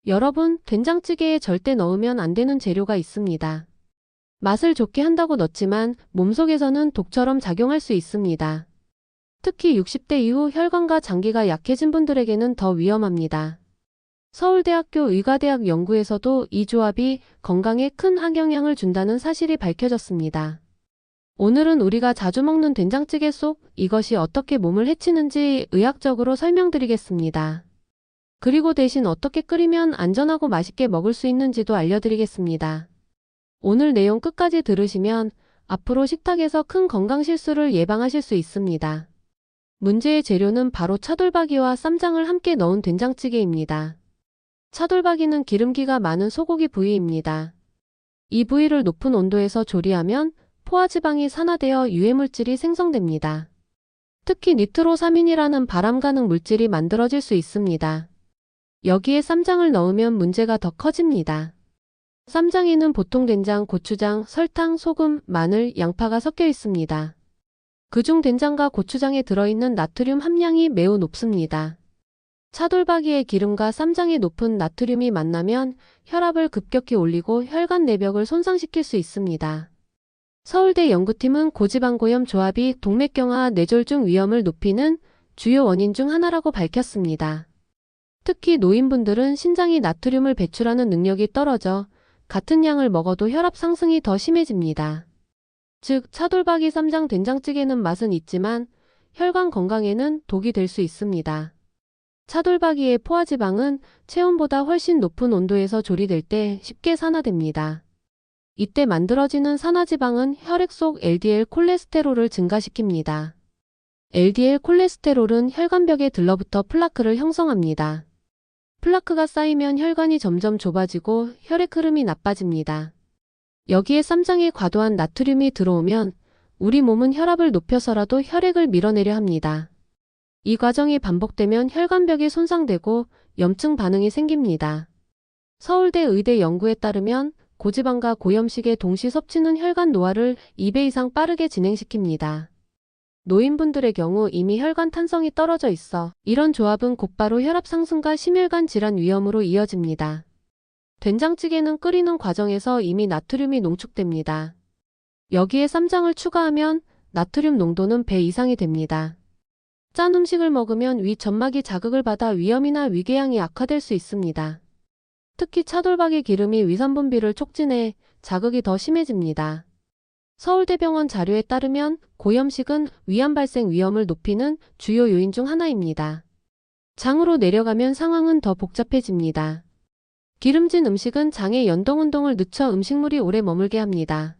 여러분, 된장찌개에 절대 넣으면 안 되는 재료가 있습니다. 맛을 좋게 한다고 넣지만 몸속에서는 독처럼 작용할 수 있습니다. 특히 60대 이후 혈관과 장기가 약해진 분들에게는 더 위험합니다. 서울대학교 의과대학 연구에서도 이 조합이 건강에 큰 악영향을 준다는 사실이 밝혀졌습니다. 오늘은 우리가 자주 먹는 된장찌개 속 이것이 어떻게 몸을 해치는지 의학적으로 설명드리겠습니다. 그리고 대신 어떻게 끓이면 안전하고 맛있게 먹을 수 있는지도 알려드리겠습니다. 오늘 내용 끝까지 들으시면 앞으로 식탁에서 큰 건강 실수를 예방하실 수 있습니다. 문제의 재료는 바로 차돌박이와 쌈장을 함께 넣은 된장찌개입니다. 차돌박이는 기름기가 많은 소고기 부위입니다. 이 부위를 높은 온도에서 조리하면 포화지방이 산화되어 유해물질이 생성됩니다. 특히 니트로사민이라는 바람 가능 물질이 만들어질 수 있습니다. 여기에 쌈장을 넣으면 문제가 더 커집니다. 쌈장에는 보통 된장, 고추장, 설탕, 소금, 마늘, 양파가 섞여 있습니다. 그중 된장과 고추장에 들어있는 나트륨 함량이 매우 높습니다. 차돌박이의 기름과 쌈장의 높은 나트륨이 만나면 혈압을 급격히 올리고 혈관 내벽을 손상시킬 수 있습니다. 서울대 연구팀은 고지방고염 조합이 동맥경화 뇌졸중 위험을 높이는 주요 원인 중 하나라고 밝혔습니다. 특히 노인분들은 신장이 나트륨을 배출하는 능력이 떨어져 같은 양을 먹어도 혈압 상승이 더 심해집니다. 즉, 차돌박이 쌈장 된장찌개는 맛은 있지만 혈관 건강에는 독이 될 수 있습니다. 차돌박이의 포화지방은 체온보다 훨씬 높은 온도에서 조리될 때 쉽게 산화됩니다. 이때 만들어지는 산화지방은 혈액 속 LDL 콜레스테롤을 증가시킵니다. LDL 콜레스테롤은 혈관벽에 들러붙어 플라크를 형성합니다. 플라크가 쌓이면 혈관이 점점 좁아지고 혈액 흐름이 나빠집니다. 여기에 쌈장에 과도한 나트륨이 들어오면 우리 몸은 혈압을 높여서라도 혈액을 밀어내려 합니다. 이 과정이 반복되면 혈관벽이 손상되고 염증 반응이 생깁니다. 서울대 의대 연구에 따르면 고지방과 고염식의 동시 섭취는 혈관 노화를 2배 이상 빠르게 진행시킵니다. 노인분들의 경우 이미 혈관 탄성이 떨어져 있어 이런 조합은 곧바로 혈압 상승과 심혈관 질환 위험으로 이어집니다. 된장찌개는 끓이는 과정에서 이미 나트륨이 농축됩니다. 여기에 쌈장을 추가하면 나트륨 농도는 배 이상이 됩니다. 짠 음식을 먹으면 위 점막이 자극을 받아 위염이나 위궤양이 악화될 수 있습니다. 특히 차돌박이 기름이 위산 분비를 촉진해 자극이 더 심해집니다. 서울대병원 자료에 따르면 고염식은 위암 발생 위험을 높이는 주요 요인 중 하나입니다. 장으로 내려가면 상황은 더 복잡해집니다. 기름진 음식은 장의 연동운동을 늦춰 음식물이 오래 머물게 합니다.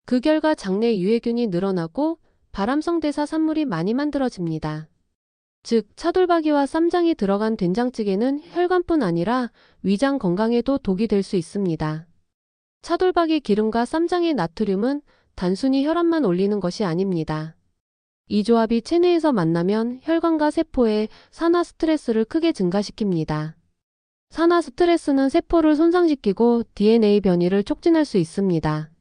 그 결과 장내 유해균이 늘어나고 발암성 대사 산물이 많이 만들어집니다. 즉, 차돌박이와 쌈장이 들어간 된장찌개는 혈관뿐 아니라 위장 건강에도 독이 될 수 있습니다. 차돌박이 기름과 쌈장의 나트륨은 단순히 혈압만 올리는 것이 아닙니다. 이 조합이 체내에서 만나면 혈관과 세포에 산화 스트레스를 크게 증가시킵니다. 산화 스트레스는 세포를 손상시키고 DNA 변이를 촉진할 수 있습니다.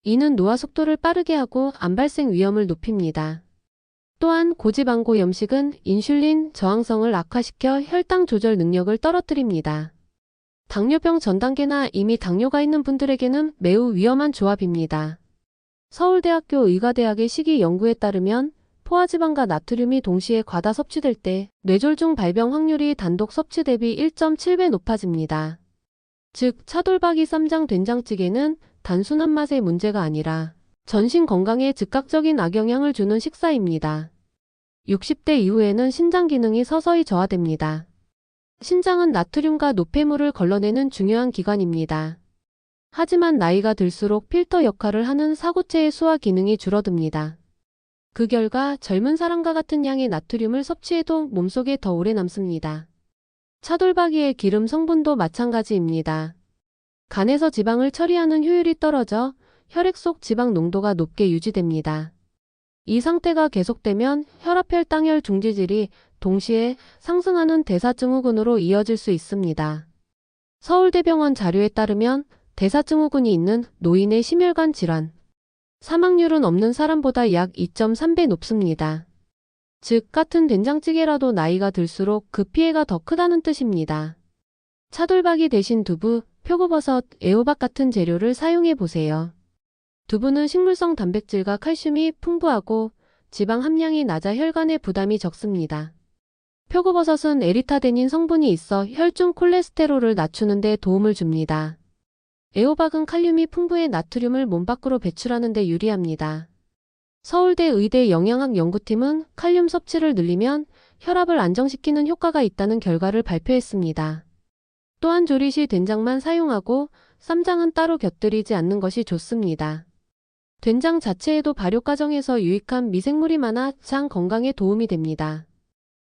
이는 노화 속도를 빠르게 하고 암 발생 위험을 높입니다. 또한 고지방고염식은 인슐린 저항성을 악화시켜 혈당 조절 능력을 떨어뜨립니다. 당뇨병 전 단계나 이미 당뇨가 있는 분들에게는 매우 위험한 조합입니다. 서울대학교 의과대학의 식이 연구에 따르면 포화지방과 나트륨이 동시에 과다 섭취될 때 뇌졸중 발병 확률이 단독 섭취 대비 1.7배 높아집니다. 즉, 차돌박이 쌈장 된장찌개는 단순한 맛의 문제가 아니라 전신 건강에 즉각적인 악영향을 주는 식사입니다. 60대 이후에는 신장 기능이 서서히 저하됩니다. 신장은 나트륨과 노폐물을 걸러내는 중요한 기관입니다. 하지만 나이가 들수록 필터 역할을 하는 사고체의 수화 기능이 줄어듭니다. 그 결과 젊은 사람과 같은 양의 나트륨을 섭취해도 몸속에 더 오래 남습니다. 차돌박이의 기름 성분도 마찬가지입니다. 간에서 지방을 처리하는 효율이 떨어져 혈액 속 지방 농도가 높게 유지됩니다. 이 상태가 계속되면 혈압혈당혈 중지질이 동시에 상승하는 대사증후군으로 이어질 수 있습니다. 서울대병원 자료에 따르면 대사증후군이 있는 노인의 심혈관 질환 사망률은 없는 사람보다 약 2.3배 높습니다. 즉, 같은 된장찌개라도 나이가 들수록 그 피해가 더 크다는 뜻입니다. 차돌박이 대신 두부, 표고버섯, 애호박 같은 재료를 사용해 보세요. 두부는 식물성 단백질과 칼슘이 풍부하고 지방 함량이 낮아 혈관에 부담이 적습니다. 표고버섯은 에리타데닌 성분이 있어 혈중 콜레스테롤을 낮추는 데 도움을 줍니다. 애호박은 칼륨이 풍부해 나트륨을 몸 밖으로 배출하는 데 유리합니다. 서울대 의대 영양학 연구팀은 칼륨 섭취를 늘리면 혈압을 안정시키는 효과가 있다는 결과를 발표했습니다. 또한 조리 시 된장만 사용하고 쌈장은 따로 곁들이지 않는 것이 좋습니다. 된장 자체에도 발효 과정에서 유익한 미생물이 많아 장 건강에 도움이 됩니다.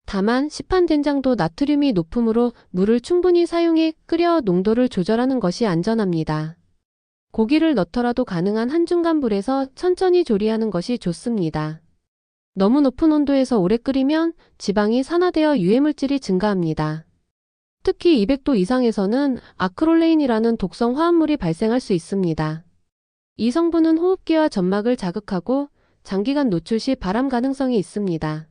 다만 시판 된장도 나트륨이 높으므로 물을 충분히 사용해 끓여 농도를 조절하는 것이 안전합니다. 고기를 넣더라도 가능한 한중간 불에서 천천히 조리하는 것이 좋습니다. 너무 높은 온도에서 오래 끓이면 지방이 산화되어 유해물질이 증가합니다. 특히 200도 이상에서는 아크롤레인이라는 독성 화합물이 발생할 수 있습니다. 이 성분은 호흡기와 점막을 자극하고 장기간 노출 시 발암 가능성이 있습니다.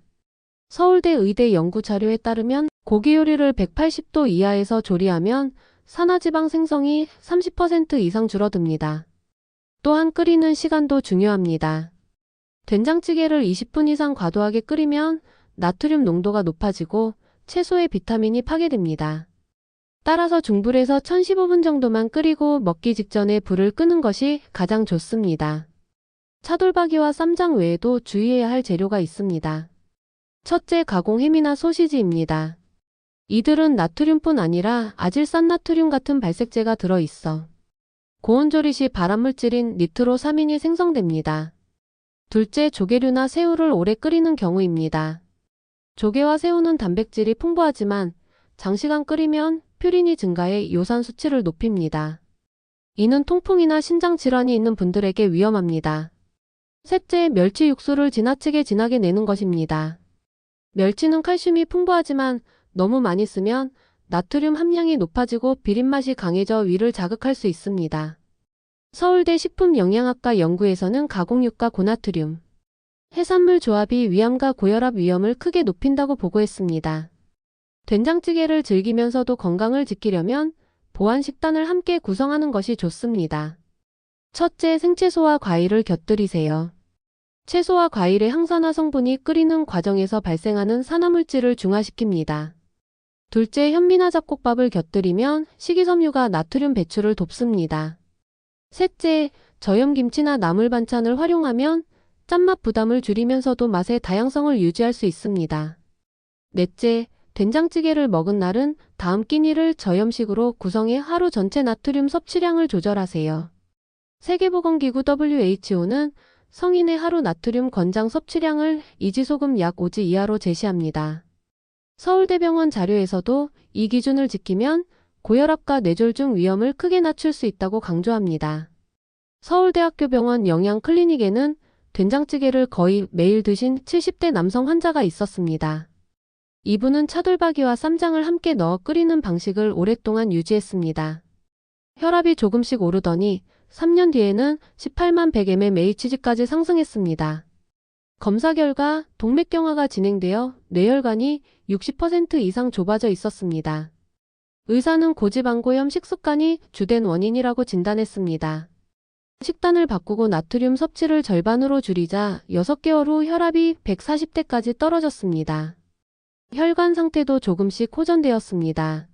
서울대 의대 연구 자료에 따르면 고기 요리를 180도 이하에서 조리하면 산화지방 생성이 30% 이상 줄어듭니다. 또한 끓이는 시간도 중요합니다. 된장찌개를 20분 이상 과도하게 끓이면 나트륨 농도가 높아지고 채소의 비타민이 파괴됩니다. 따라서 중불에서 1015분 정도만 끓이고 먹기 직전에 불을 끄는 것이 가장 좋습니다. 차돌박이와 쌈장 외에도 주의해야 할 재료가 있습니다. 첫째, 가공 햄이나 소시지입니다. 이들은 나트륨뿐 아니라 아질산나트륨 같은 발색제가 들어있어 고온조리 시 발암물질인 니트로사민이 생성됩니다. 둘째, 조개류나 새우를 오래 끓이는 경우입니다. 조개와 새우는 단백질이 풍부하지만 장시간 끓이면 퓨린이 증가해 요산 수치를 높입니다. 이는 통풍이나 신장 질환이 있는 분들에게 위험합니다. 셋째, 멸치 육수를 지나치게 진하게 내는 것입니다. 멸치는 칼슘이 풍부하지만 너무 많이 쓰면 나트륨 함량이 높아지고 비린맛이 강해져 위를 자극할 수 있습니다. 서울대 식품영양학과 연구에서는 가공육과 고나트륨, 해산물 조합이 위암과 고혈압 위험을 크게 높인다고 보고했습니다. 된장찌개를 즐기면서도 건강을 지키려면 보완 식단을 함께 구성하는 것이 좋습니다. 첫째, 생채소와 과일을 곁들이세요. 채소와 과일의 항산화 성분이 끓이는 과정에서 발생하는 산화물질을 중화시킵니다. 둘째, 현미나 잡곡밥을 곁들이면 식이섬유가 나트륨 배출을 돕습니다. 셋째, 저염김치나 나물 반찬을 활용하면 짠맛 부담을 줄이면서도 맛의 다양성을 유지할 수 있습니다. 넷째, 된장찌개를 먹은 날은 다음 끼니를 저염식으로 구성해 하루 전체 나트륨 섭취량을 조절하세요. 세계보건기구 WHO는 성인의 하루 나트륨 권장 섭취량을 이지소금 약 5지 이하로 제시합니다. 서울대병원 자료에서도 이 기준을 지키면 고혈압과 뇌졸중 위험을 크게 낮출 수 있다고 강조합니다. 서울대학교 병원 영양클리닉에는 된장찌개를 거의 매일 드신 70대 남성 환자가 있었습니다. 이분은 차돌박이와 쌈장을 함께 넣어 끓이는 방식을 오랫동안 유지했습니다. 혈압이 조금씩 오르더니 3년 뒤에는 18만 100mmHg까지 상승했습니다. 검사 결과 동맥경화가 진행되어 뇌혈관이 60% 이상 좁아져 있었습니다. 의사는 고지방고염 식습관이 주된 원인이라고 진단했습니다. 식단을 바꾸고 나트륨 섭취를 절반으로 줄이자 6개월 후 혈압이 140대까지 떨어졌습니다. 혈관 상태도 조금씩 호전되었습니다.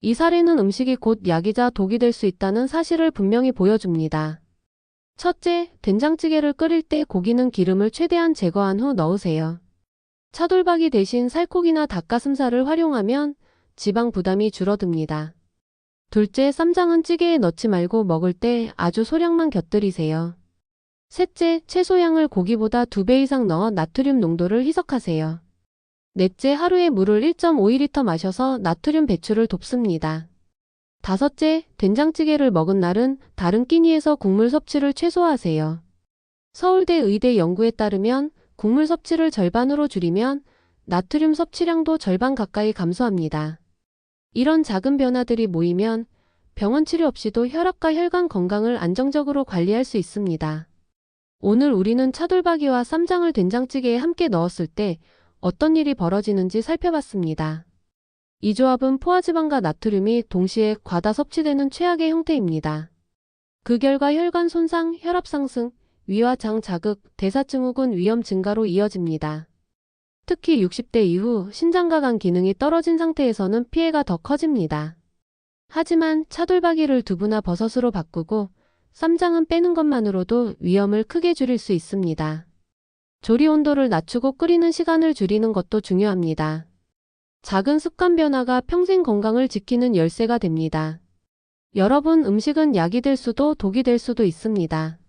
이 사례는 음식이 곧 약이자 독이 될 수 있다는 사실을 분명히 보여줍니다. 첫째, 된장찌개를 끓일 때 고기는 기름을 최대한 제거한 후 넣으세요. 차돌박이 대신 살코기나 닭가슴살을 활용하면 지방 부담이 줄어듭니다. 둘째, 쌈장은 찌개에 넣지 말고 먹을 때 아주 소량만 곁들이세요. 셋째, 채소 양을 고기보다 2배 이상 넣어 나트륨 농도를 희석하세요. 넷째, 하루에 물을 1.5L 마셔서 나트륨 배출을 돕습니다. 다섯째, 된장찌개를 먹은 날은 다른 끼니에서 국물 섭취를 최소화하세요. 서울대 의대 연구에 따르면 국물 섭취를 절반으로 줄이면 나트륨 섭취량도 절반 가까이 감소합니다. 이런 작은 변화들이 모이면 병원 치료 없이도 혈압과 혈관 건강을 안정적으로 관리할 수 있습니다. 오늘 우리는 차돌박이와 쌈장을 된장찌개에 함께 넣었을 때 어떤 일이 벌어지는지 살펴봤습니다. 이 조합은 포화지방과 나트륨이 동시에 과다 섭취되는 최악의 형태입니다. 그 결과 혈관 손상, 혈압 상승, 위와 장 자극, 대사증후군 위험 증가로 이어집니다. 특히 60대 이후 신장과 간 기능이 떨어진 상태에서는 피해가 더 커집니다. 하지만 차돌박이를 두부나 버섯으로 바꾸고 쌈장은 빼는 것만으로도 위험을 크게 줄일 수 있습니다. 조리 온도를 낮추고 끓이는 시간을 줄이는 것도 중요합니다. 작은 습관 변화가 평생 건강을 지키는 열쇠가 됩니다. 여러분, 음식은 약이 될 수도 독이 될 수도 있습니다.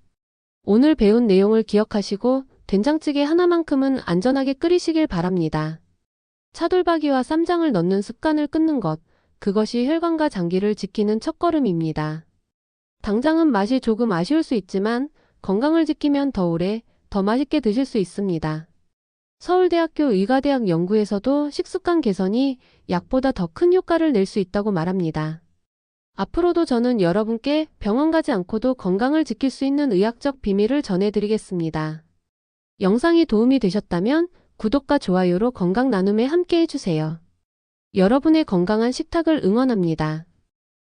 오늘 배운 내용을 기억하시고 된장찌개 하나만큼은 안전하게 끓이시길 바랍니다. 차돌박이와 쌈장을 넣는 습관을 끊는 것, 그것이 혈관과 장기를 지키는 첫걸음입니다. 당장은 맛이 조금 아쉬울 수 있지만 건강을 지키면 더 오래, 더 맛있게 드실 수 있습니다. 서울대학교 의과대학 연구에서도 식습관 개선이 약보다 더 큰 효과를 낼 수 있다고 말합니다. 앞으로도 저는 여러분께 병원 가지 않고도 건강을 지킬 수 있는 의학적 비밀을 전해드리겠습니다. 영상이 도움이 되셨다면 구독과 좋아요로 건강 나눔에 함께 해주세요. 여러분의 건강한 식탁을 응원합니다.